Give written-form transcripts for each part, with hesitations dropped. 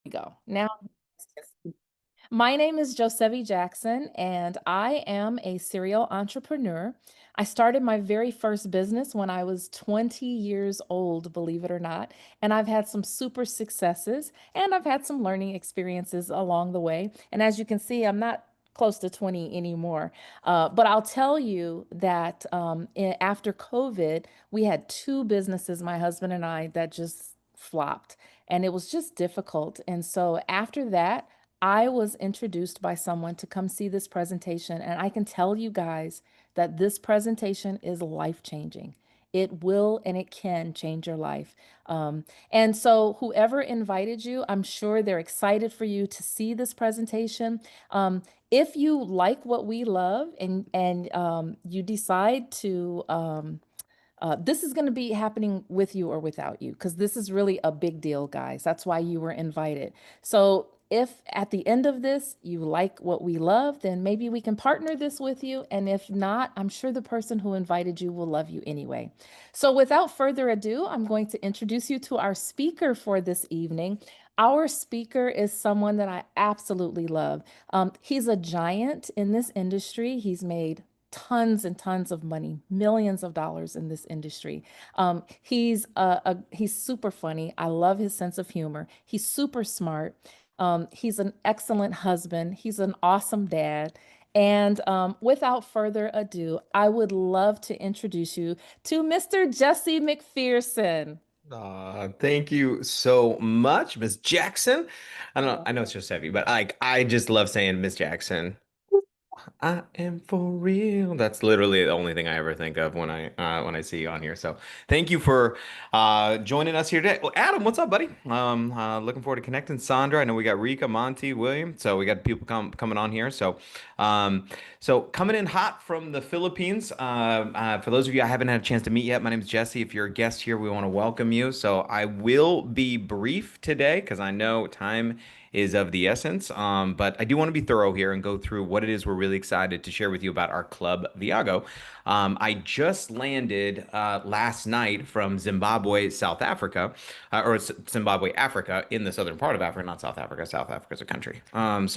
Go. Now, my name is Josevi Jackson, and I am a serial entrepreneur. I started my very first business when I was 20 years old, believe it or not. And I've had some super successes and I've had some learning experiences along the way. And as you can see, I'm not close to 20 anymore. But I'll tell you that after COVID, we had two businesses, my husband and I, that just flopped. And it was just difficult. And so after that, I was introduced by someone to come see this presentation, and I can tell you guys that this presentation is life-changing. It will and it can change your life. And so, whoever invited you, I'm sure they're excited for you to see this presentation. If you like what we love and you decide to this is going to be happening with you or without you, because this is really a big deal, guys. That's why you were invited. So, if at the end of this you like what we love, then maybe we can partner this with you. And if not, I'm sure the person who invited you will love you anyway. So, without further ado, I'm going to introduce you to our speaker for this evening. Our speaker is someone that I absolutely love. He's a giant in this industry. He's made tons and tons of money, millions of dollars in this industry. He's super funny. I love his sense of humor. He's super smart. He's an excellent husband. He's an awesome dad. And without further ado, I would love to introduce you to Mr. Jesse McPherson. Thank you so much, Miss Jackson. I know it's Welcome. just heavy, but I just love saying Miss Jackson. I am for real. That's literally the only thing I ever think of when I see you on here. So thank you for joining us here today. Well, Adam, what's up, buddy? Looking forward to connecting. Sandra, I know we got Rika, Monty, William. So we got people coming on here. So coming in hot from the Philippines. For those of you I haven't had a chance to meet yet, my name is Jesse. If you're a guest here, we want to welcome you. So I will be brief today because I know time is of the essence. But I do want to be thorough here and go through what it is we're really excited to share with you about our club, Viago. I just landed last night from Zimbabwe, South Africa, Zimbabwe, Africa, in the southern part of Africa, not South Africa. South Africa is a country. Um,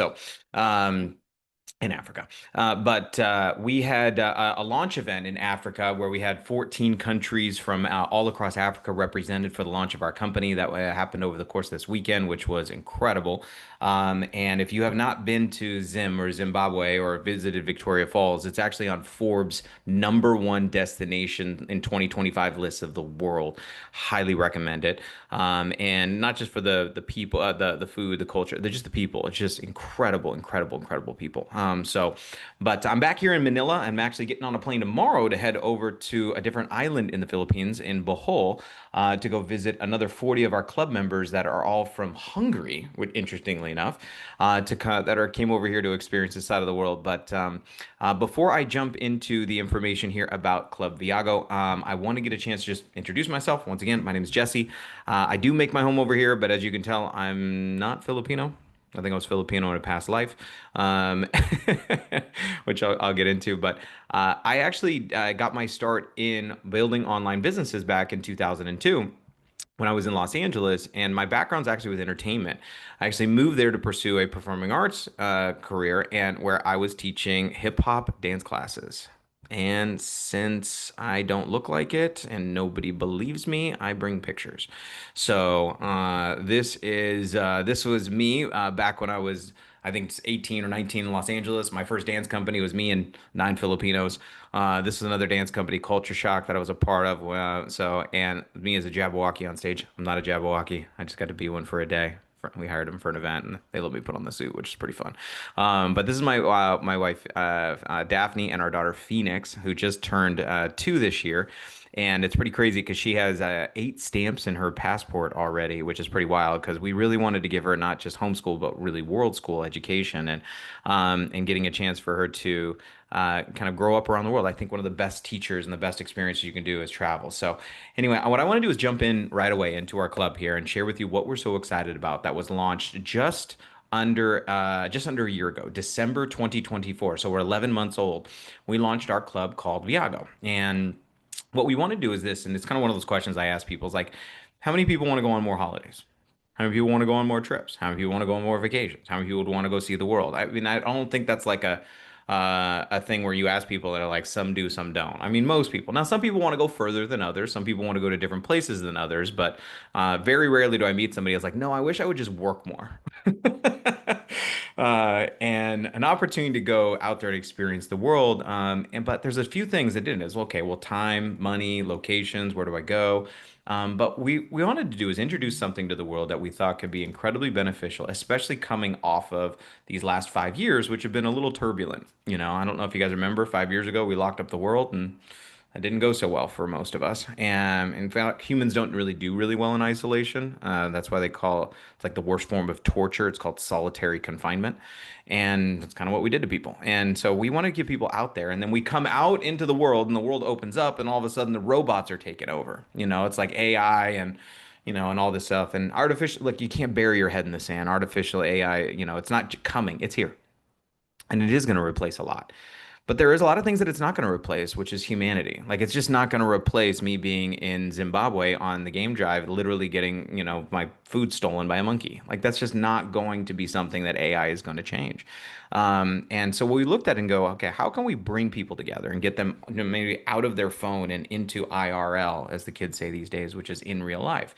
in Africa. But we had a launch event in Africa where we had 14 countries from all across Africa represented for the launch of our company. That happened over the course of this weekend, which was incredible. And if you have not been to Zim or Zimbabwe or visited Victoria Falls, it's actually on Forbes' #1 destination in 2025 list of the world. Highly recommend it. And not just for the people, the food, the culture, they're just the people. It's just incredible, incredible, incredible people. But I'm back here in Manila. I'm actually getting on a plane tomorrow to head over to a different island in the Philippines, in Bohol, to go visit another 40 of our club members that are all from Hungary, which interestingly enough, came over here to experience this side of the world. But before I jump into the information here about Club Viago, I want to get a chance to just introduce myself. Once again, my name is Jesse. I do make my home over here, but as you can tell, I'm not Filipino. I think I was Filipino in a past life, um, which I'll get into. But I actually got my start in building online businesses back in 2002 when I was in Los Angeles, and my background's actually with entertainment. I actually moved there to pursue a performing arts career, and where I was teaching hip hop dance classes. And since I don't look like it and nobody believes me, I bring pictures. So this was me back when I was, I think, 18 or 19 in Los Angeles. My first dance company was me and 9 Filipinos. This is another dance company, Culture Shock, that I was a part of. And me as a Jabberwocky on stage. I'm not a Jabberwocky. I just got to be one for a day. We hired him for an event, and they let me put on the suit, which is pretty fun. But this is my wife Daphne, and our daughter Phoenix, who just turned 2 this year. And it's pretty crazy because she has 8 stamps in her passport already, which is pretty wild because we really wanted to give her not just homeschool, but really world school education, and getting a chance for her to kind of grow up around the world. I think one of the best teachers and the best experiences you can do is travel. So anyway, what I want to do is jump in right away into our club here and share with you what we're so excited about that was launched just under a year ago, December 2024. So we're 11 months old. We launched our club called Viago. And what we want to do is this, and it's kind of one of those questions I ask people is like, how many people want to go on more holidays? How many people want to go on more trips? How many people want to go on more vacations? How many people would want to go see the world? I mean, I don't think that's like a thing where you ask people that are like some do, some don't. I mean, most people. Now, some people want to go further than others. Some people want to go to different places than others. But very rarely do I meet somebody that's like, no, I wish I would just work more. And an opportunity to go out there and experience the world. But there's a few things that didn't. Is okay, well, time, money, locations, where do I go? But we wanted to do is introduce something to the world that we thought could be incredibly beneficial, especially coming off of these last 5 years, which have been a little turbulent. You know, I don't know if you guys remember, 5 years ago we locked up the world, and that didn't go so well for most of us. And in fact, humans don't really do really well in isolation. That's why they call it's like the worst form of torture. It's called solitary confinement. And that's kind of what we did to people. And so we want to get people out there. And then we come out into the world and the world opens up and all of a sudden the robots are taking over. You know, it's like AI and and all this stuff. And artificial, like you can't bury your head in the sand. Artificial AI, it's not coming, it's here. And it is going to replace a lot. But there is a lot of things that it's not going to replace, which is humanity. Like it's just not going to replace me being in Zimbabwe on the game drive, literally getting, my food stolen by a monkey. Like that's just not going to be something that AI is going to change. And so we looked at it and go, okay, how can we bring people together and get them maybe out of their phone and into IRL, as the kids say these days, which is in real life.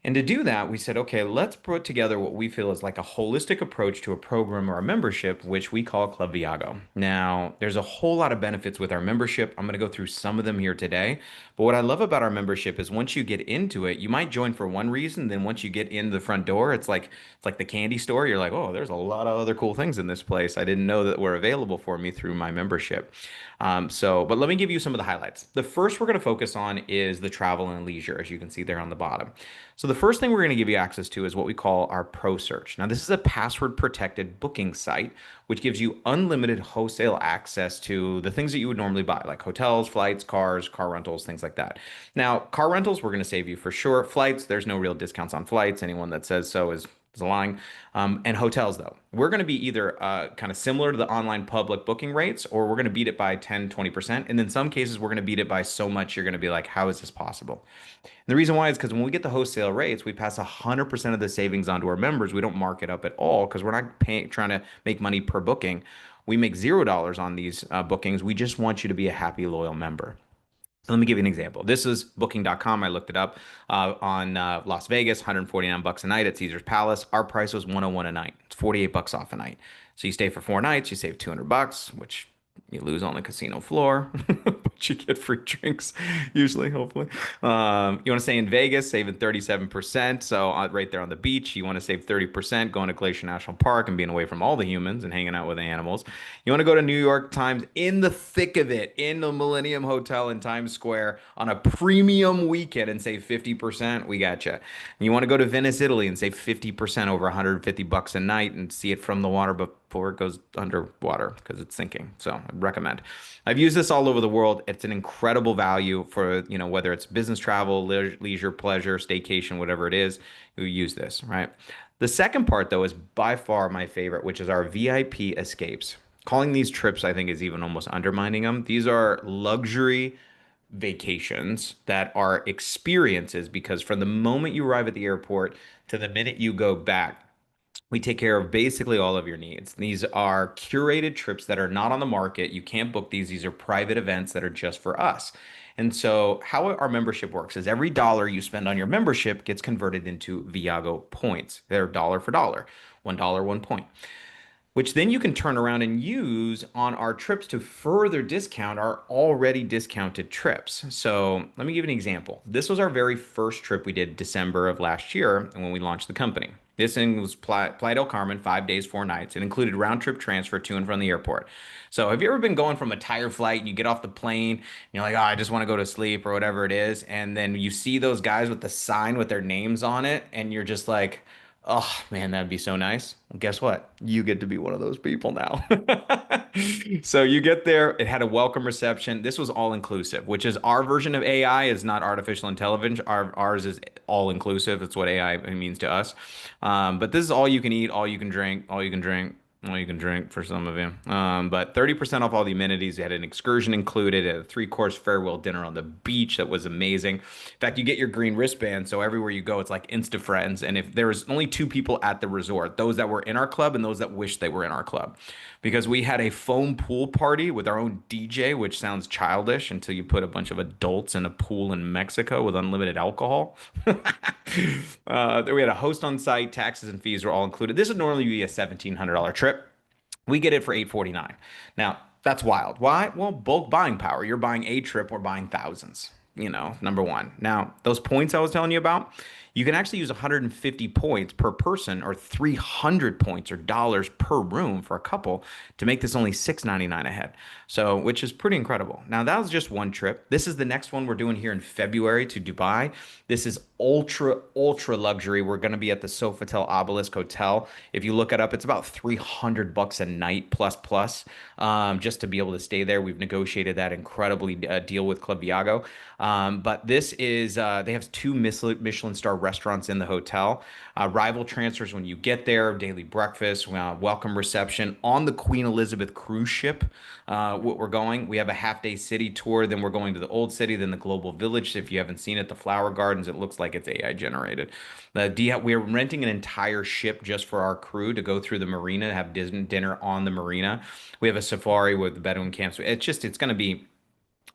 And to do that, we said, okay, let's put together what we feel is like a holistic approach to a program or a membership, which we call Club Viago. Now, there's a whole lot of benefits with our membership. I'm going to go through some of them here today. But what I love about our membership is once you get into it, you might join for one reason. Then once you get in the front door, it's like the candy store. You're like, oh, there's a lot of other cool things in this place I didn't know that were available for me through my membership. But let me give you some of the highlights. The first we're going to focus on is the travel and leisure, as you can see there on the bottom. So the first thing we're going to give you access to is what we call our Pro Search. Now, this is a password protected booking site, which gives you unlimited wholesale access to the things that you would normally buy, like hotels, flights, cars, car rentals, things like that. Now, car rentals, we're going to save you for sure. Flights, there's no real discounts on flights. Anyone that says so is lying. And hotels, though, we're going to be either kind of similar to the online public booking rates, or we're going to beat it by 10, 20%. And in some cases, we're going to beat it by so much, you're going to be like, how is this possible? And the reason why is because when we get the wholesale rates, we pass 100% of the savings on to our members. We don't mark it up at all because we're not trying to make money per booking. We make $0 on these bookings. We just want you to be a happy, loyal member. So let me give you an example. This is booking.com. I looked it up on Las Vegas, 149 bucks a night at Caesar's Palace. Our price was 101 a night. It's 48 bucks off a night. So you stay for 4 nights, you save 200 bucks, which you lose on the casino floor, but you get free drinks usually, hopefully. You want to stay in Vegas, saving 37%. So right there on the beach, you want to save 30% going to Glacier National Park and being away from all the humans and hanging out with the animals. You want to go to New York Times in the thick of it, in the Millennium Hotel in Times Square on a premium weekend and save 50%. We got you. You want to go to Venice, Italy and save 50% over 150 bucks a night and see it from the water before it goes underwater because it's sinking. So I'd recommend. I've used this all over the world. It's an incredible value for, whether it's business travel, leisure, pleasure, staycation, whatever it is, you use this, right? The second part, though, is by far my favorite, which is our VIP escapes. Calling these trips, I think, is even almost undermining them. These are luxury vacations that are experiences because from the moment you arrive at the airport to the minute you go back, we take care of basically all of your needs. These are curated trips that are not on the market. You can't book these. These are private events that are just for us. And so, how our membership works is every dollar you spend on your membership gets converted into Viago points. They're dollar for dollar, $1, 1 point, which then you can turn around and use on our trips to further discount our already discounted trips. So let me give you an example. This was our very first trip we did December of last year when we launched the company. This thing was Playa del Carmen, 5 days, 4 nights. It included round trip transfer to and from the airport. So have you ever been going from a tired flight and you get off the plane and you're like, oh, I just want to go to sleep or whatever it is. And then you see those guys with the sign with their names on it and you're just like, oh man, that'd be so nice. Well, guess what? You get to be one of those people now. So you get there, it had a welcome reception. This was all inclusive, which is our version of AI is not artificial intelligence. Ours is all inclusive. It's what AI means to us. But this is all you can eat, all you can drink, all you can drink. Well, you can drink for some of you. But 30% off all the amenities. They had an excursion included, a three-course farewell dinner on the beach that was amazing. In fact, you get your green wristband, so everywhere you go, it's like Insta friends. And if there was only two people at the resort, those that were in our club and those that wished they were in our club, because we had a foam pool party with our own DJ, which sounds childish until you put a bunch of adults in a pool in Mexico with unlimited alcohol. We had a host on site, taxes and fees were all included. This would normally be a $1,700 trip. We get it for 849. Now, that's wild. Why? Well, bulk buying power. You're buying a trip, we're buying thousands. Number one. Now, those points I was telling you about, you can actually use 150 points per person or 300 points or dollars per room for a couple to make this only 699 a head. So, which is pretty incredible. Now, that was just one trip. This is the next one we're doing here in February to Dubai. This is ultra luxury. We're going to be at the Sofitel Obelisk Hotel. If you look it up, it's about 300 bucks a night plus just to be able to stay there. We've negotiated that incredibly deal with Club Viago. But this is they have two Michelin star restaurants in the hotel. Rival transfers when you get there, daily breakfast, welcome reception on the Queen Elizabeth cruise ship. What we're going, we have a half-day city tour. Then we're going to the old city, then the Global Village. If you haven't seen it, the flower gardens, it looks like it's AI generated. We're renting an entire ship just for our crew to go through the marina, have dinner on the marina. We have a safari with the Bedouin camps. It's going to be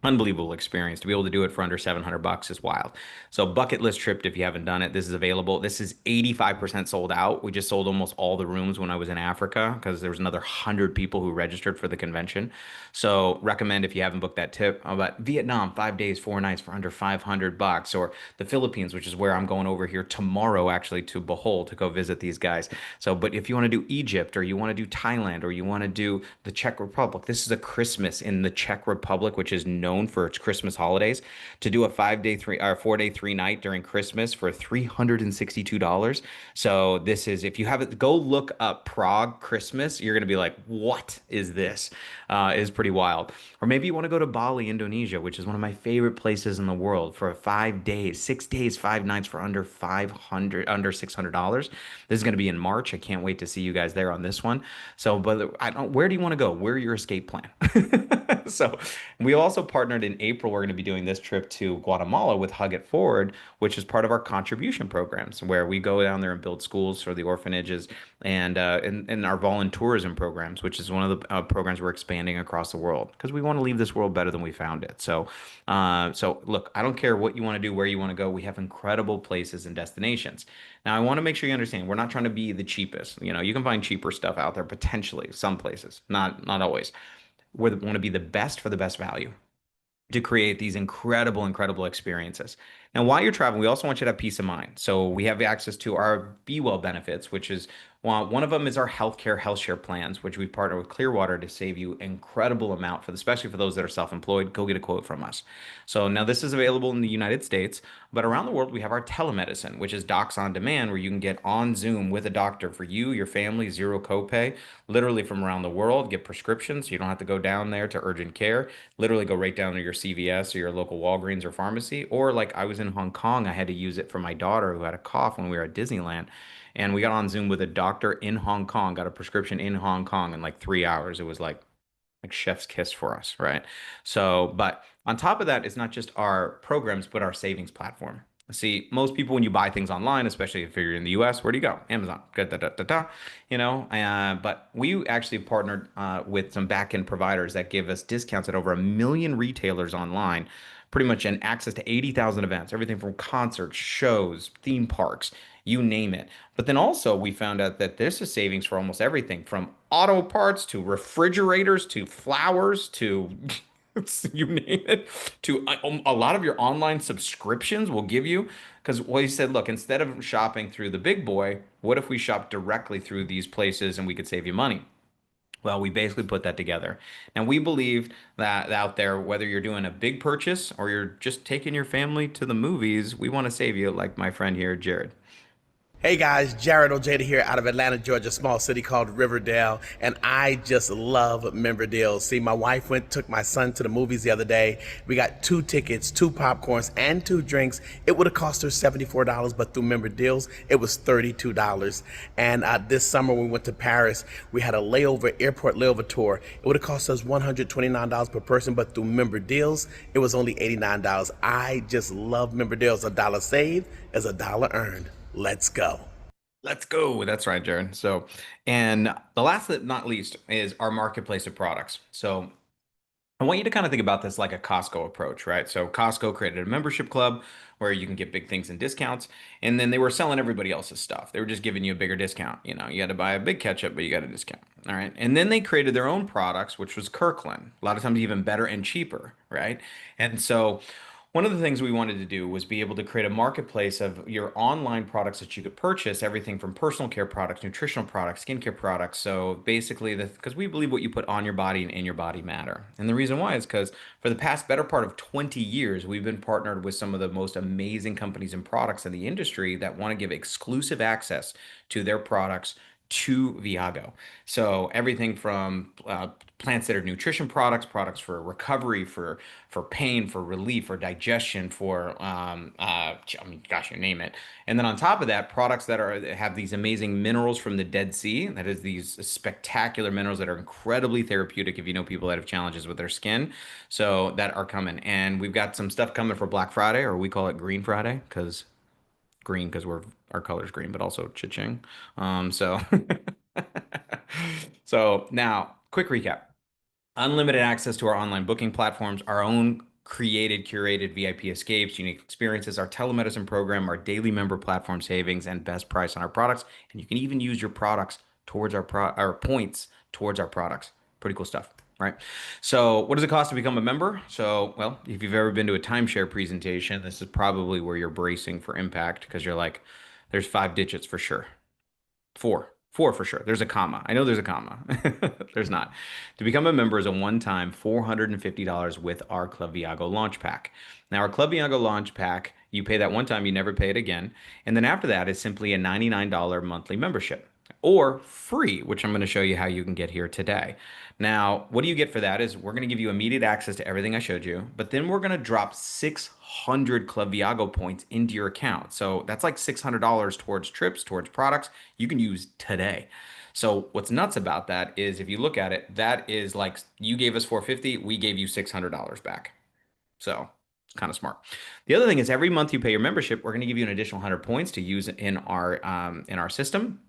unbelievable experience to be able to do it for under 700 bucks is wild. So bucket list trip if you haven't done it. This is available. This is 85% sold out. We just sold almost all the rooms when I was in Africa because there was another 100 people who registered for the convention. So recommend if you haven't booked that tip. But Vietnam, 5 days, 4 nights for under 500 bucks, or the Philippines, which is where I'm going over here tomorrow actually to Bohol to go visit these guys. So, but if you want to do Egypt or you want to do Thailand or you want to do the Czech Republic, this is a Christmas in the Czech Republic, which is known for its Christmas holidays. To do a 5 day, 4 day, 3 night during Christmas for $362. So this is, if you haven't, go look up Prague Christmas. You're going to be like, what is this? It is pretty wild. Or maybe you want to go to Bali, Indonesia, which is one of my favorite places in the world for 5 days, 6 days, 5 nights for under 500, under $600. This is going to be in March. I can't wait to see you guys there on this one. So, but I don't, where do you want to go? Where your escape plan? So we also partnered in April. We're going to be doing this trip to Guatemala with Hug It Forward, which is part of our contribution programs, where we go down there and build schools for the orphanages and our volunteerism programs, which is one of the programs we're expanding across the world because we want to leave this world better than we found it. So look, I don't care what you want to do, where you want to go. We have incredible places and destinations. Now, I want to make sure you understand we're not trying to be the cheapest. You can find cheaper stuff out there potentially, some places, not always. We want to be the best for the best value to create these incredible experiences. Now, while you're traveling, we also want you to have peace of mind. So we have access to our Be Well benefits, which is one of them is our healthcare health share plans, which we partner with Clearwater to save you incredible amount for, especially for those that are self-employed. Go get a quote from us. So now this is available in the United States, but around the world we have our telemedicine, which is docs on demand, where you can get on Zoom with a doctor for you, your family, zero copay, literally from around the world, get prescriptions. You don't have to go down there to urgent care. Literally go right down to your CVS or your local Walgreens or pharmacy. Or like I was in Hong Kong, I had to use it for my daughter who had a cough when we were at Disneyland. And we got on Zoom with a doctor in Hong Kong, got a prescription in Hong Kong in like 3 hours. It was like chef's kiss for us, right? So, but on top of that, it's not just our programs, but our savings platform. See, most people, when you buy things online, especially if you're in the US, where do you go? Amazon. Da, da, da, da, da, but we actually partnered with some back-end providers that give us discounts at over 1 million retailers online, pretty much, and access to 80,000 events, everything from concerts, shows, theme parks, you name it. But then also we found out that there's a savings for almost everything from auto parts to refrigerators to flowers to you name it, to a lot of your online subscriptions will give you, because well, he said, look, instead of shopping through the big boy, what if we shop directly through these places and we could save you money? Well, we basically put that together. And we believe that out there, whether you're doing a big purchase or you're just taking your family to the movies, we want to save you, like my friend here, Jared. Hey guys, Jared Ojeda here out of Atlanta, Georgia, small city called Riverdale, and I just love member deals. See, my wife took my son to the movies the other day. We got two tickets, two popcorns, and two drinks. It would have cost her $74, but through member deals, it was $32. And this summer we went to Paris. We had a airport layover tour. It would have cost us $129 per person, but through member deals, it was only $89. I just love member deals. A dollar saved is a dollar earned. Let's go. Let's go. That's right, Jared. So, and the last but not least is our marketplace of products. So, I want you to kind of think about this like a Costco approach, right? So Costco created a membership club where you can get big things and discounts, and then they were selling everybody else's stuff. They were just giving you a bigger discount. You know, you had to buy a big ketchup, but you got a discount. All right. And then they created their own products, which was Kirkland. A lot of times even better and cheaper, right? And so one of the things we wanted to do was be able to create a marketplace of your online products that you could purchase, everything from personal care products, nutritional products, skincare products. So basically, because we believe what you put on your body and in your body matter. And the reason why is because for the past better part of 20 years, we've been partnered with some of the most amazing companies and products in the industry that want to give exclusive access to their products to Viago. So everything from plant-centered nutrition products, products for recovery, for pain, for relief, for digestion, for I mean, gosh, you name it. And then on top of that, products that have these amazing minerals from the Dead Sea. That is these spectacular minerals that are incredibly therapeutic if you know people that have challenges with their skin. So that are coming, and we've got some stuff coming for Black Friday, or we call it Green Friday, because green because we're our color's green, but also cha-ching. So so now, quick recap. Unlimited access to our online booking platforms, our own created, curated VIP escapes, unique experiences, our telemedicine program, our daily member platform savings, and best price on our products. And you can even use your products towards our points towards our products. Pretty cool stuff, right? So, what does it cost to become a member? So, well, if you've ever been to a timeshare presentation, this is probably where you're bracing for impact because you're like, there's five digits for sure. Four for sure. There's a comma. I know there's a comma. There's not. To become a member is a one-time $450 with our Club Viago launch pack. Now, our Club Viago launch pack, you pay that one time, you never pay it again. And then after that is simply a $99 monthly membership or free, which I'm going to show you how you can get here today. Now, what do you get for that is we're going to give you immediate access to everything I showed you, but then we're going to drop 600 Club Viago points into your account. So that's like $600 towards trips, towards products you can use today. So what's nuts about that is if you look at it, that is like you gave us 450, we gave you $600 back. So it's kind of smart. The other thing is every month you pay your membership, we're going to give you an additional 100 points to use in our system.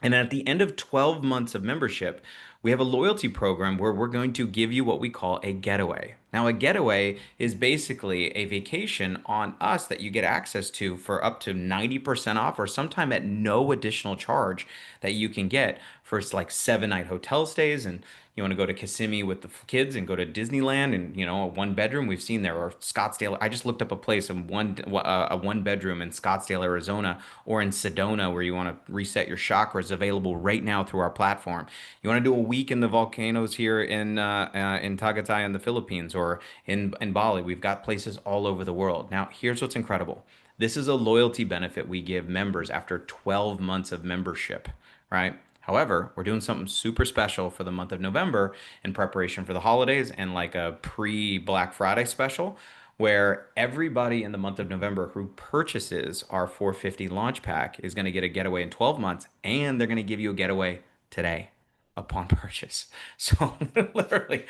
And at the end of 12 months of membership, we have a loyalty program where we're going to give you what we call a getaway. Now, a getaway is basically a vacation on us that you get access to for up to 90% off or sometime at no additional charge that you can get for like 7 night hotel stays. And you want to go to Kissimmee with the kids and go to Disneyland and, you know, a one bedroom we've seen there or Scottsdale. I just looked up a place in a one bedroom in Scottsdale, Arizona, or in Sedona where you want to reset your chakras available right now through our platform. You want to do a week in the volcanoes here in Tagaytay in the Philippines or in Bali. We've got places all over the world. Now, here's what's incredible. This is a loyalty benefit we give members after 12 months of membership, right? However, we're doing something super special for the month of November in preparation for the holidays and like a pre-Black Friday special where everybody in the month of November who purchases our 450 launch pack is going to get a getaway in 12 months and they're going to give you a getaway today upon purchase. So literally,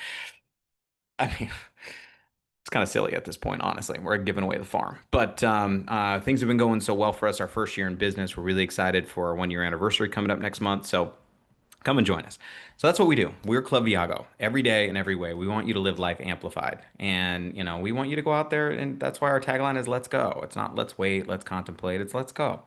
I mean, it's kind of silly at this point, honestly. We're giving away the farm. But things have been going so well for us our first year in business. We're really excited for our 1 year anniversary coming up next month. So come and join us. So that's what we do. We're Club Viago every day and every way. We want you to live life amplified. And, you know, we want you to go out there. And that's why our tagline is let's go. It's not let's wait, let's contemplate. It's let's go.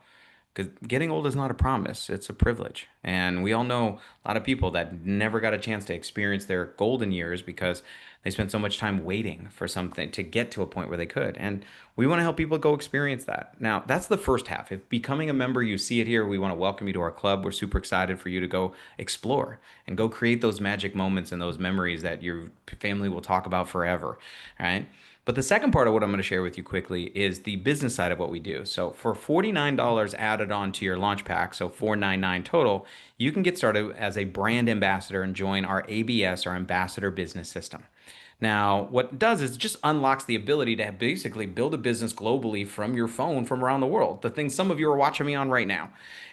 Because getting old is not a promise, it's a privilege. And we all know a lot of people that never got a chance to experience their golden years because they spent so much time waiting for something to get to a point where they could. And we want to help people go experience that. Now, that's the first half. If becoming a member, you see it here, we want to welcome you to our club. We're super excited for you to go explore and go create those magic moments and those memories that your family will talk about forever. All right. But the second part of what I'm going to share with you quickly is the business side of what we do. So for $49 added on to your launch pack, so $499 total, you can get started as a brand ambassador and join our ABS, our Ambassador Business System. Now, what it does is it just unlocks the ability to basically build a business globally from your phone from around the world. The thing some of you are watching me on right now.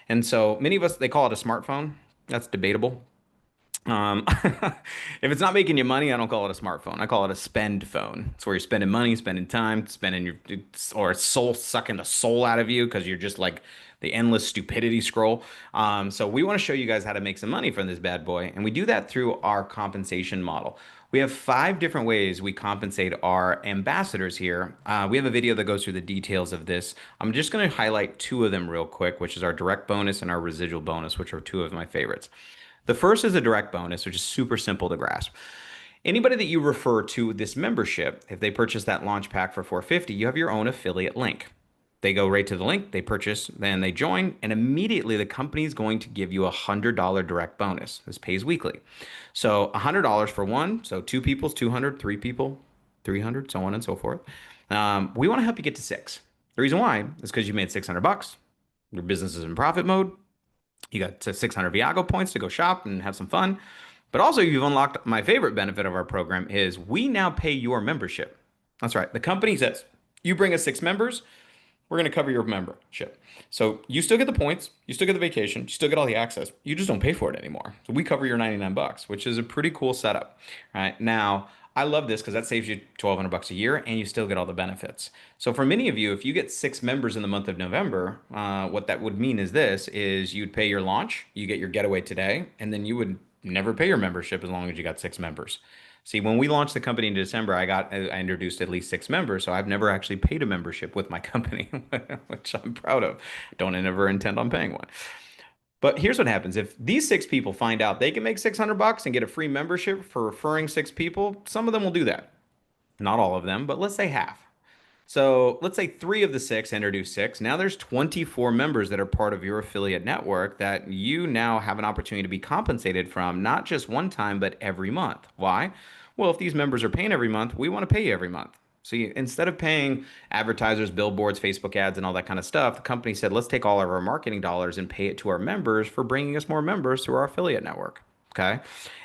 And so many of us, they call it a smartphone. That's debatable. If it's not making you money, I don't call it a smartphone. I call it a spend phone. It's where you're spending money, spending time, spending your or soul sucking the soul out of you because you're just like the endless stupidity scroll. So we want to show you guys how to make some money from this bad boy, and we do that through our compensation model. We have 5 different ways we compensate our ambassadors here. We have a video that goes through the details of this. I'm just going to highlight 2 of them real quick, which is our direct bonus and our residual bonus, which are 2 of my favorites. The first is a direct bonus, which is super simple to grasp. Anybody that you refer to this membership, if they purchase that launch pack for 450, you have your own affiliate link. They go right to the link, they purchase, then they join, and immediately the company is going to give you a $100 direct bonus. This pays weekly. So $100 for one, so 2 people's 200, 3 people, 300, so on and so forth. We want to help you get to 6. The reason why is because you made $600. Your business is in profit mode. You got 600 Viago points to go shop and have some fun. But also, you've unlocked my favorite benefit of our program is we now pay your membership. That's right. The company says, you bring us 6 members, we're going to cover your membership. So you still get the points, you still get the vacation, you still get all the access. You just don't pay for it anymore. So we cover your 99 bucks, which is a pretty cool setup. Right now, I love this because that saves you 1,200 bucks a year and you still get all the benefits. So for many of you, if you get 6 members in the month of November, what that would mean is this is you'd pay your launch, you get your getaway today, and then you would never pay your membership as long as you got 6 members. See, when we launched the company in December, I introduced at least 6 members, so I've never actually paid a membership with my company, which I'm proud of. Don't ever intend on paying one. But here's what happens. If these 6 people find out they can make 600 bucks and get a free membership for referring 6 people, some of them will do that. Not all of them, but let's say half. So let's say 3 of the 6 introduce 6. Now there's 24 members that are part of your affiliate network that you now have an opportunity to be compensated from, not just one time, but every month. Why? Well, if these members are paying every month, we want to pay you every month. So instead of paying advertisers, billboards, Facebook ads, and all that kind of stuff, the company said, let's take all of our marketing dollars and pay it to our members for bringing us more members through our affiliate network. Okay.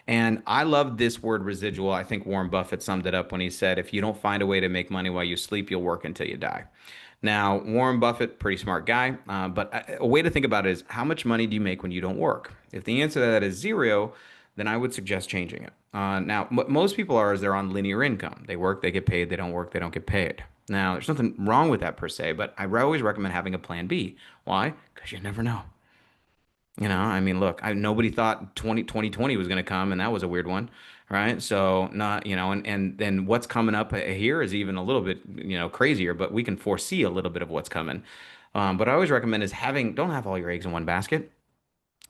And I love this word residual. I think Warren Buffett summed it up when he said, if you don't find a way to make money while you sleep, you'll work until you die. Now, Warren Buffett, pretty smart guy, but a way to think about it is how much money do you make when you don't work? If the answer to that is 0, then I would suggest changing it. Now, what most people are is they're on linear income. They work, they get paid. They don't work, they don't get paid. Now, there's nothing wrong with that per se, but I always recommend having a plan B. Why? Because you never know. I mean, look, nobody thought 2020 was going to come, and that was a weird one, right? So not, and then what's coming up here is even a little bit, crazier, but we can foresee a little bit of what's coming. But I always recommend is don't have all your eggs in one basket.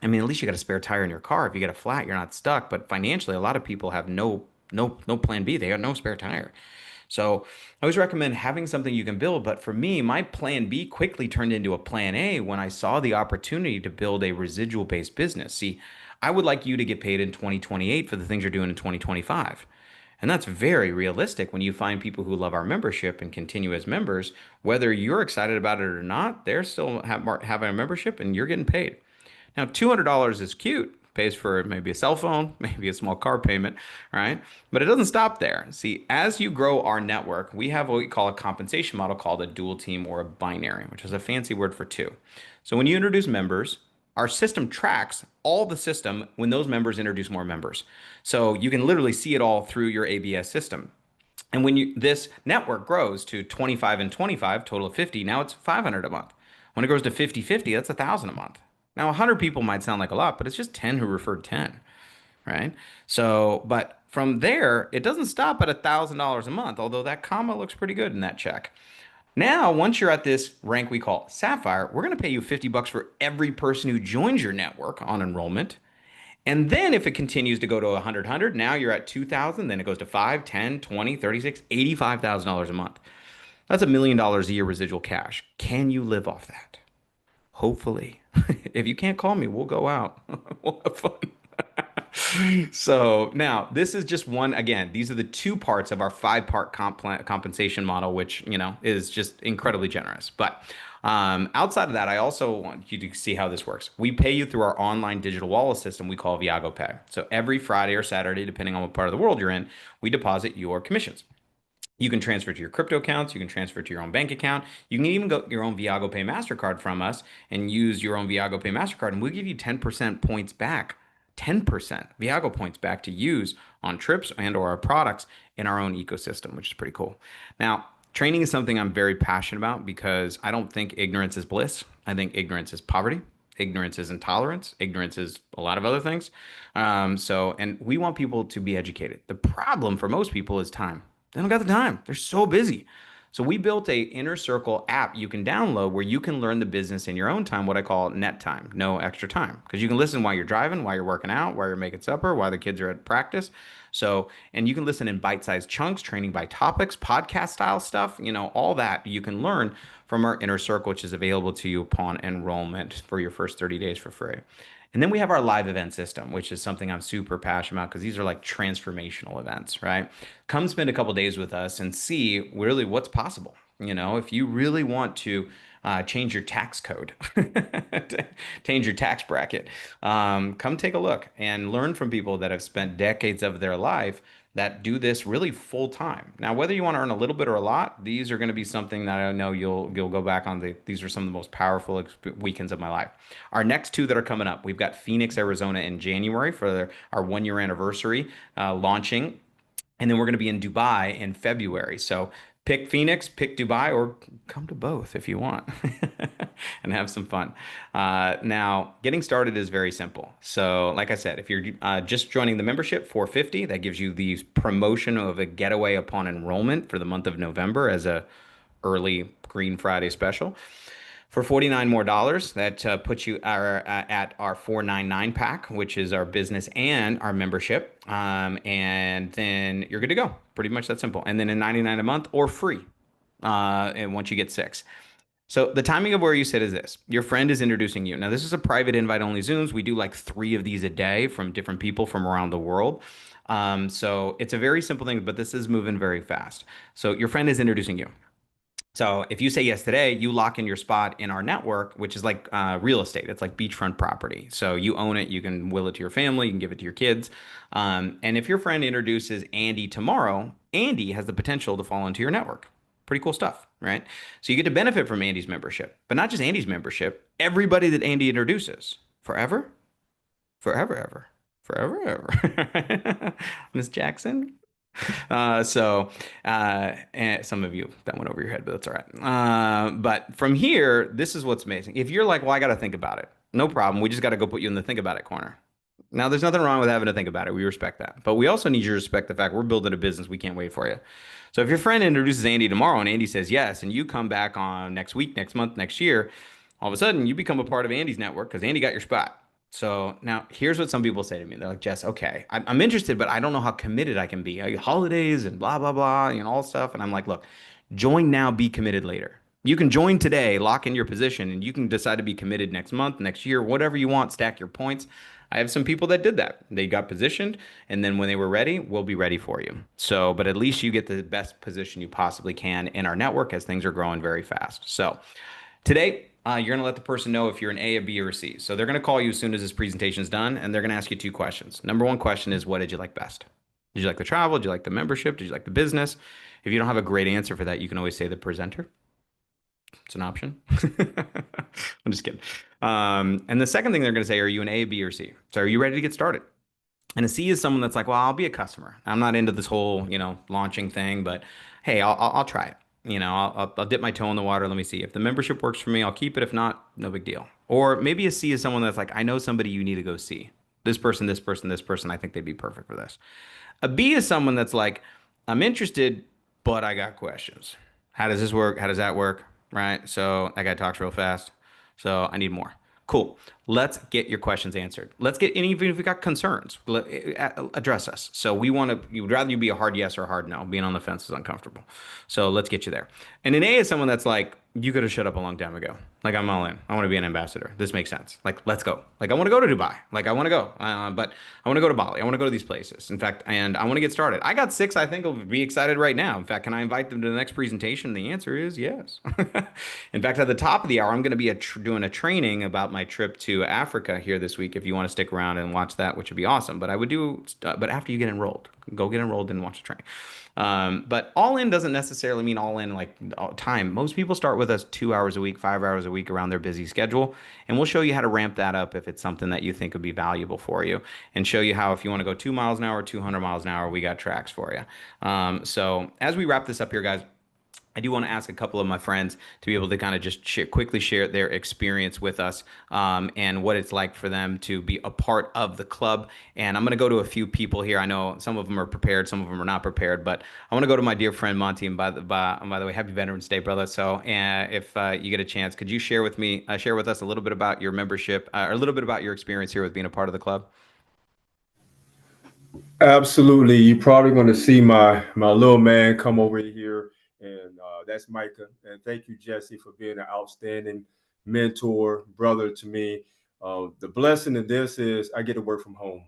I mean, at least you got a spare tire in your car. If you get a flat, you're not stuck. But financially, a lot of people have no plan B. They got no spare tire. So I always recommend having something you can build. But for me, my plan B quickly turned into a plan A when I saw the opportunity to build a residual based business. See, I would like you to get paid in 2028 for the things you're doing in 2025. And that's very realistic when you find people who love our membership and continue as members, whether you're excited about it or not, they're still having a membership and you're getting paid. Now, $200 is cute, pays for maybe a cell phone, maybe a small car payment, right? But it doesn't stop there. See, as you grow our network, we have what we call a compensation model called a dual team or a binary, which is a fancy word for 2. So when you introduce members, our system tracks all the system when those members introduce more members. So you can literally see it all through your ABS system. And when this network grows to 25 and 25, total of 50, now it's 500 a month. When it goes to 50-50, that's 1,000 a month. Now, 100 people might sound like a lot, but it's just 10 who referred 10, right? So, but from there, it doesn't stop at $1,000 a month, although that comma looks pretty good in that check. Now, once you're at this rank we call Sapphire, we're going to pay you 50 bucks for every person who joins your network on enrollment. And then if it continues to go to 100, now you're at 2,000, then it goes to 5, 10, 20, 36, $85,000 a month. That's $1 million a year residual cash. Can you live off that? Hopefully. If you can't call me, we'll go out. We'll have fun. So now this is just one, again, these are the two parts of our five-part compensation model, which, is just incredibly generous. But outside of that, I also want you to see how this works. We pay you through our online digital wallet system we call Viago Pay. So every Friday or Saturday, depending on what part of the world you're in, we deposit your commissions. You can transfer to your crypto accounts. You can transfer to your own bank account. You can even go your own Viago Pay MasterCard from us and use your own Viago Pay MasterCard, and we'll give you 10% points back. 10% Viago points back to use on trips and or our products in our own ecosystem, which is pretty cool. Now, training is something I'm very passionate about because I don't think ignorance is bliss. I think ignorance is poverty. Ignorance is intolerance. Ignorance is a lot of other things. And we want people to be educated. The problem for most people is time. They don't got the time. They're so busy. So we built a inner circle app you can download where you can learn the business in your own time, what I call net time, no extra time. Because you can listen while you're driving, while you're working out, while you're making supper, while the kids are at practice. So, and you can listen in bite-sized chunks, training by topics, podcast style stuff, all that you can learn from our inner circle, which is available to you upon enrollment for your first 30 days for free. And then we have our live event system, which is something I'm super passionate about because these are like transformational events, right? Come spend a couple days with us and see really what's possible. If you really want to change your tax code, change your tax bracket, come take a look and learn from people that have spent decades of their life that do this really full time. Now, whether you want to earn a little bit or a lot, these are going to be something that I know you'll go back on. These are some of the most powerful weekends of my life. Our next two that are coming up, we've got Phoenix, Arizona in January for our 1 year anniversary launching. And then we're going to be in Dubai in February. So pick Phoenix, pick Dubai, or come to both if you want and have some fun. Now, getting started is very simple. So, like I said, if you're just joining the membership, 450, that gives you the promotion of a getaway upon enrollment for the month of November as a early Green Friday special. For 49 more dollars, that puts you at our 499 pack, which is our business and our membership. And then you're good to go. Pretty much that simple. And then in 99 a month or free. And once you get six. So the timing of where you sit is this. Your friend is introducing you. Now, this is a private invite only Zooms. We do like 3 of these a day from different people from around the world. So it's a very simple thing, but this is moving very fast. So your friend is introducing you. So if you say yes today, you lock in your spot in our network, which is like real estate. It's like beachfront property. So you own it. You can will it to your family. You can give it to your kids. And if your friend introduces Andy tomorrow, Andy has the potential to fall into your network. Pretty cool stuff, right? So you get to benefit from Andy's membership, but not just Andy's membership, everybody that Andy introduces forever, forever, ever, forever, ever. Miss Jackson, and some of you that went over your head, but that's all right. But from here, this is what's amazing. If you're like, well, I got to think about it, no problem. We just got to go put you in the think about it corner. Now, there's nothing wrong with having to think about it. We respect that. But we also need you to respect the fact we're building a business. We can't wait for you. So if your friend introduces Andy tomorrow and Andy says yes, and you come back on next week, next month, next year, all of a sudden you become a part of Andy's network because Andy got your spot. So now here's what some people say to me. They're like, Jess, okay, I'm interested, but I don't know how committed I can be. Holidays and blah, blah, blah, all stuff. And I'm like, look, join now, be committed later. You can join today, lock in your position, and you can decide to be committed next month, next year, whatever you want, stack your points. I have some people that did that. They got positioned, and then when they were ready, we'll be ready for you. So, but at least you get the best position you possibly can in our network as things are growing very fast. So today, you're going to let the person know if you're an A, a B, or a C. So they're going to call you as soon as this presentation is done, and they're going to ask you 2 questions. Number 1 question is, what did you like best? Did you like the travel? Did you like the membership? Did you like the business? If you don't have a great answer for that, you can always say the presenter. It's an option. I'm just kidding. And the second thing they're going to say, are you an A, B, or C? So are you ready to get started? And a C is someone that's like, well, I'll be a customer. I'm not into this whole, launching thing, but hey, I'll try it. I'll dip my toe in the water. Let me see. If the membership works for me, I'll keep it. If not, no big deal. Or maybe a C is someone that's like, I know somebody you need to go see. This person, this person, this person. I think they'd be perfect for this. A B is someone that's like, I'm interested, but I got questions. How does this work? How does that work? Right? So that guy talks real fast. So I need more. Cool. Let's get your questions answered. Let's get, and even if you got concerns, address us. So we want to, you would rather you be a hard yes or a hard no. Being on the fence is uncomfortable. So let's get you there. And an A is someone that's like, you could have shut up a long time ago. Like, I'm all in. I want to be an ambassador. This makes sense. Like, let's go. Like, I want to go to Dubai. Like, I want to go. But I want to go to Bali. I want to go to these places. In fact, and I want to get started. I got six I think will be excited right now. In fact, can I invite them to the next presentation? The answer is yes. In fact, at the top of the hour, I'm going to be doing a training about my trip to Africa here this week. If you want to stick around and watch that, which would be awesome. But I would do, but after you get enrolled, go get enrolled and watch the training. But all in doesn't necessarily mean all in like all time. Most people start with us 2 hours a week, 5 hours a week around their busy schedule. And we'll show you how to ramp that up if it's something that you think would be valuable for you and show you how if you want to go 2 miles an hour, 200 miles an hour, we got tracks for you. So as we wrap this up here, guys, I do want to ask a couple of my friends to be able to kind of just quickly share their experience with us and what it's like for them to be a part of the club. And I'm going to go to a few people here. I know some of them are prepared, some of them are not prepared, but I want to go to my dear friend Monty. And by the way, happy Veterans Day, brother. So if you get a chance, could you share with me, share with us a little bit about your membership or a little bit about your experience here with being a part of the club? Absolutely. You're probably going to see my little man come over here, and that's Micah. And thank you, Jesse, for being an outstanding mentor, brother to me. The blessing of this is I get to work from home.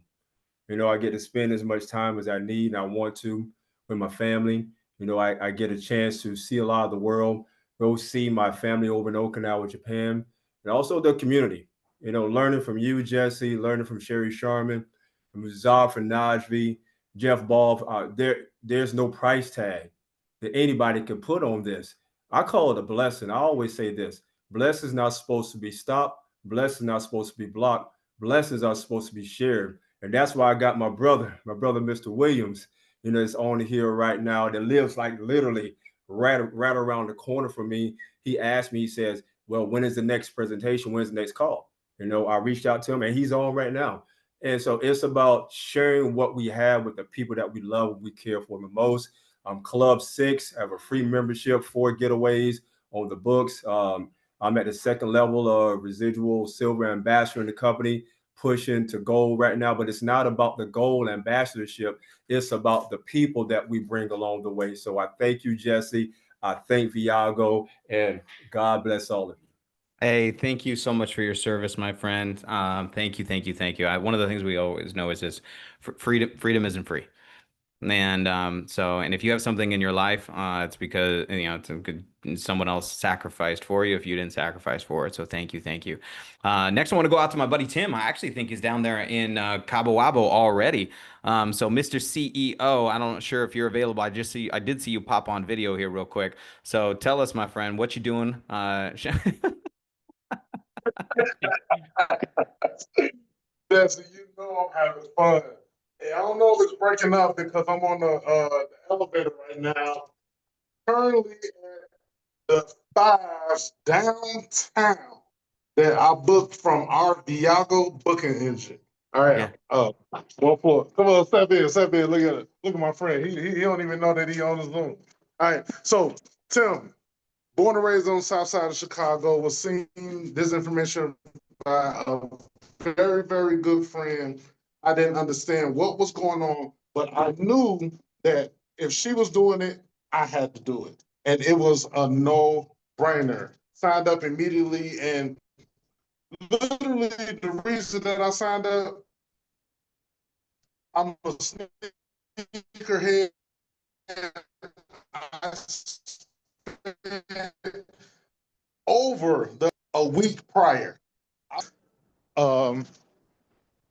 I get to spend as much time as I need and I want to with my family. I get a chance to see a lot of the world, go see my family over in Okinawa, Japan, and also the community. Learning from you, Jesse, learning from Sherry Sharman, from Zafar Najvi, Jeff Ball. There's no price tag that anybody can put on this. I call it a blessing. I always say this: blessings not supposed to be stopped. Blessings not supposed to be blocked. Blessings are supposed to be shared. And that's why I got my brother, Mr. Williams, is on here right now that lives like literally right around the corner from me. He asked me, he says, well, when is the next presentation? When's the next call? I reached out to him and he's on right now. And so it's about sharing what we have with the people that we love, we care for the most. Club 6, I have a free membership, 4 getaways on the books. I'm at the second level of residual silver ambassador in the company, pushing to gold right now. But it's not about the gold ambassadorship. It's about the people that we bring along the way. So I thank you, Jesse. I thank Viago, and God bless all of you. Hey, thank you so much for your service, my friend. Thank you, thank you, thank you. One of the things we always know is this: freedom isn't free. And and if you have something in your life, it's because it's a good someone else sacrificed for you if you didn't sacrifice for it. So thank you, thank you. Next, I want to go out to my buddy Tim. I actually think he's down there in Cabo Wabo already. So Mr. CEO, I'm not sure if you're available. I did see you pop on video here real quick. So tell us, my friend, what you doing? Jesse, I'm having fun. Hey, I don't know if it's breaking up because I'm on the elevator right now. Currently at the Fives downtown that I booked from our Viago booking engine. All right. Yeah. 1 floor. Come on, step in. Look at it. Look at my friend. He don't even know that he on his Zoom. All right. So, Tim, born and raised on the south side of Chicago, was seeing this information by a very, very good friend. I didn't understand what was going on, but I knew that if she was doing it, I had to do it. And it was a no-brainer. Signed up immediately, and literally the reason that I signed up, I'm a sneakerhead. I over a week prior. Um,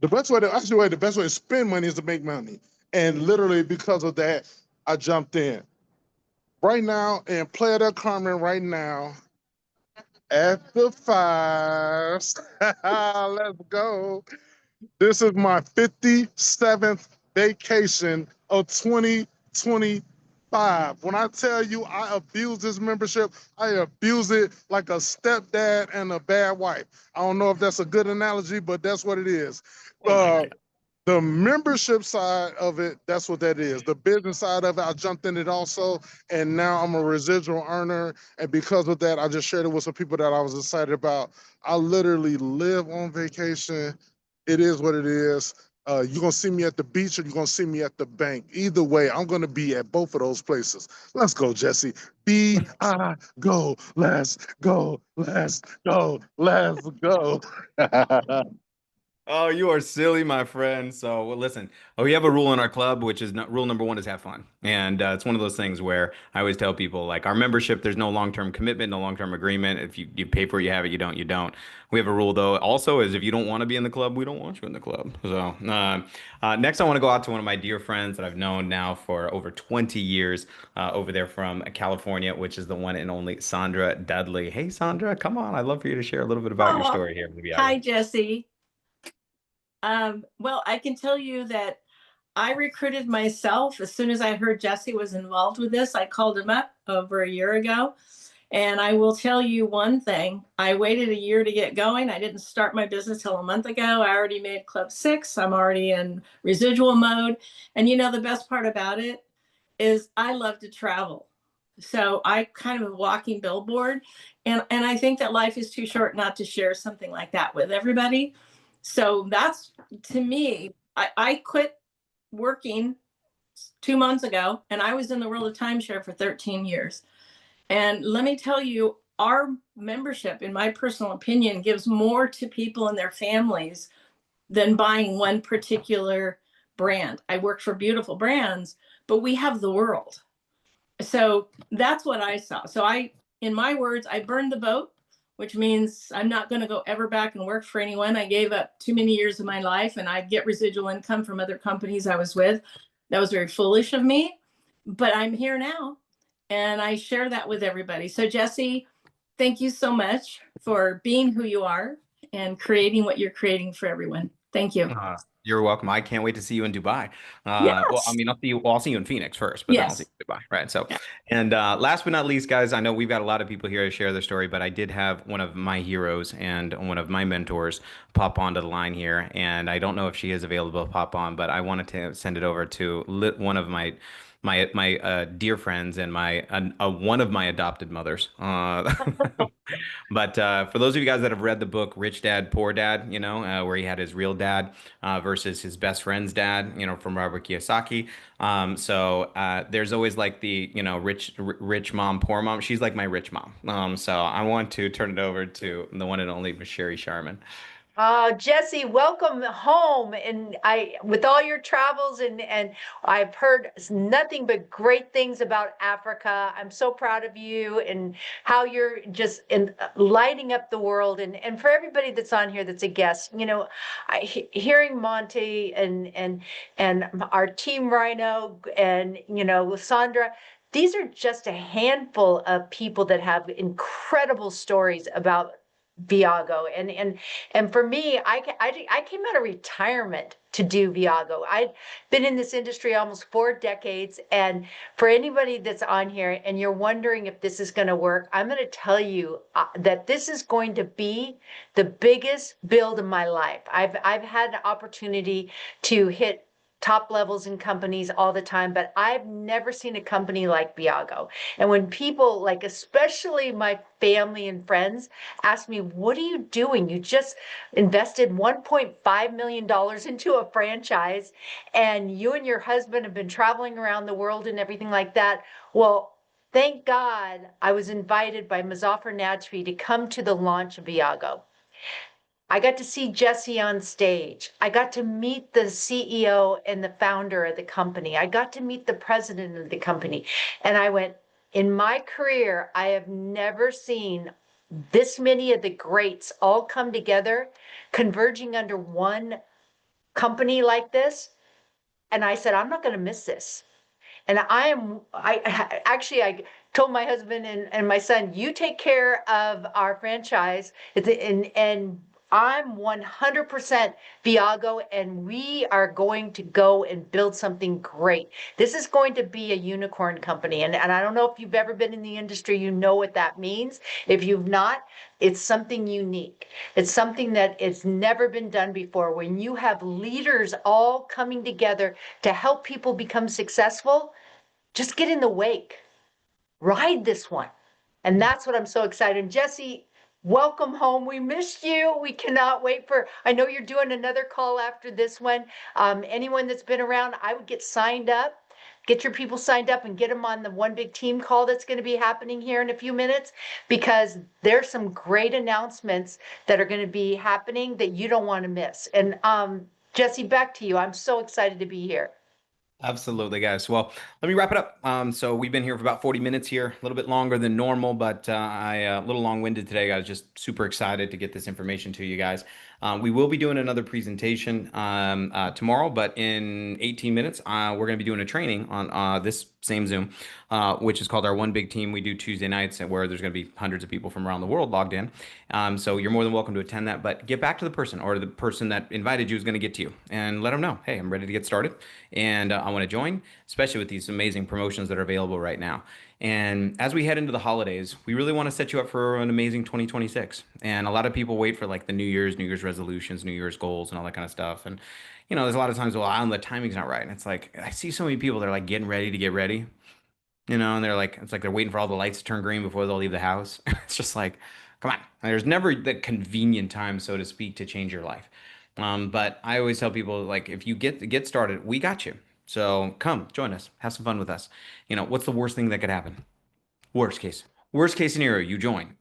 the best way to spend money is to make money. And literally because of that, I jumped in. Right now, in Playa del Carmen right now, at the Fives. Let's go. This is my 57th vacation of 2025. When I tell you I abuse this membership, I abuse it like a stepdad and a bad wife. I don't know if that's a good analogy, but that's what it is. Oh my God. The membership side of it, that's what that is. The business side of it, I jumped in it also, and now I'm a residual earner. And because of that, I just shared it with some people that I was excited about. I literally live on vacation. It is what it is. You're gonna see me at the beach or you're gonna see me at the bank. Either way, I'm gonna be at both of those places. Let's go, Jesse. Go. Let's go. Let's go. Let's go. Oh, you are silly, my friend. So, well, listen, we have a rule in our club, which is not, rule number one is have fun. And it's one of those things where I always tell people, like, our membership, there's no long-term commitment, no long-term agreement. If you pay for it, you have it. You don't, you don't. We have a rule, though, also, is if you don't want to be in the club, we don't want you in the club. So, next, I want to go out to one of my dear friends that I've known now for over 20 years over there from California, which is the one and only Sandra Dudley. Hey, Sandra, come on. I'd love for you to share a little bit about your Oh, story here with Viago. hi, Jesse. Well, I can tell you that I recruited myself as soon as I heard Jesse was involved with this. I called him up over a year ago. And I will tell you one thing. I waited a year to get going. I didn't start my business till a month ago. I already made Club 6. I'm already in residual mode. And you know, the best part about it is I love to travel. So I kind of a walking billboard. And I think that life is too short not to share something like that with everybody. So that's, to me, I quit working 2 months ago and I was in the world of timeshare for 13 years. And let me tell you, our membership, in my personal opinion, gives more to people and their families than buying one particular brand. I work for beautiful brands, but we have the world. So that's what I saw. So in my words, I burned the boat, which means I'm not going to go ever back and work for anyone. I gave up too many years of my life and I get residual income from other companies I was with. That was very foolish of me, but I'm here now and I share that with everybody. So Jesse, thank you so much for being who you are and creating what you're creating for everyone. Thank you. You're welcome. I can't wait to see you in Dubai. Well, I Yes. mean, I'll see you in Phoenix first, but then I'll see Yes. you in Dubai, right? So, Yeah. and last but not least, guys, I know we've got a lot of people here to share their story, but I did have one of my heroes and one of my mentors pop onto the line here, and I don't know if she is available to pop on, but I wanted to send it over to one of my dear friends and my one of my adopted mothers. But for those of you guys that have read the book Rich Dad Poor Dad, where he had his real dad versus his best friend's dad, from Robert Kiyosaki. There's always like the rich mom, poor mom. She's like my rich mom. So I want to turn it over to the one and only Miss Sherry Sharman. Jesse, welcome home. And with all your travels and I've heard nothing but great things about Africa. I'm so proud of you and how you're just lighting up the world. And for everybody that's on here, that's a guest, hearing Monty and our team Rhino and, Sandra, these are just a handful of people that have incredible stories about Viago. And for me, I came out of retirement to do Viago. I've been in this industry almost 4 decades. And for anybody that's on here and you're wondering if this is going to work, I'm going to tell you that this is going to be the biggest build of my life. I've had an opportunity to hit top levels in companies all the time, but I've never seen a company like Viago. And when people, like especially my family and friends, ask me, what are you doing? You just invested $1.5 million into a franchise and you and your husband have been traveling around the world and everything like that. Well, thank God I was invited by Muzaffar Najfi to come to the launch of Viago. I got to see Jesse on stage. I got to meet the CEO and the founder of the company. I got to meet the president of the company. And I went, in my career, I have never seen this many of the greats all come together, converging under one company like this. And I said, I'm not going to miss this. And I told my husband and my son, you take care of our franchise and I'm 100% Viago, and we are going to go and build something great. This is going to be a unicorn company. And I don't know if you've ever been in the industry, you know what that means. If you've not, it's something unique. It's something that it's never been done before. When you have leaders all coming together to help people become successful, just get in the wake, ride this one. And that's what I'm so excited. And Jesse, welcome home. We missed you. We cannot wait for, I know you're doing another call after this one. Anyone that's been around, I would get signed up. Get your people signed up and get them on the One Big Team call that's going to be happening here in a few minutes, because there's some great announcements that are going to be happening that you don't want to miss. And Jesse, back to you. I'm so excited to be here. Absolutely, guys. Well, let me wrap it up. So we've been here for about 40 minutes here, a little bit longer than normal, but a little long-winded today. I was just super excited to get this information to you guys. We will be doing another presentation tomorrow, but in 18 minutes, we're going to be doing a training on this same Zoom, which is called our One Big Team. We do Tuesday nights, where there's going to be hundreds of people from around the world logged in. So you're more than welcome to attend that, but get back to the person, or the person that invited you is going to get to you, and let them know, hey, I'm ready to get started, and I want to join, especially with these amazing promotions that are available right now. And as we head into the holidays, we really want to set you up for an amazing 2026. And a lot of people wait for like the New Year's resolutions, New Year's goals, and all that kind of stuff. And there's a lot of times, well, the timing's not right. And it's like I see so many people that are like getting ready to get ready, and they're like, it's like they're waiting for all the lights to turn green before they'll leave the house. It's just like, come on. There's never the convenient time, so to speak, to change your life. But I always tell people, like, if you get started, we got you. So come join us, have some fun with us. What's the worst thing that could happen? Worst case. Worst case scenario, you join.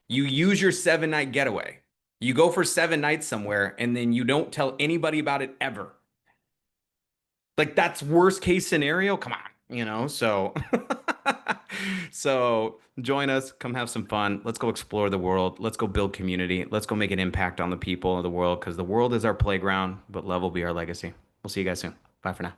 You use your 7-night getaway. You go for 7 nights somewhere, and then you don't tell anybody about it ever. Like, that's worst case scenario. Come on, so so join us, come have some fun. Let's go explore the world. Let's go build community. Let's go make an impact on the people of the world, because the world is our playground, but love will be our legacy. We'll see you guys soon. Bye for now.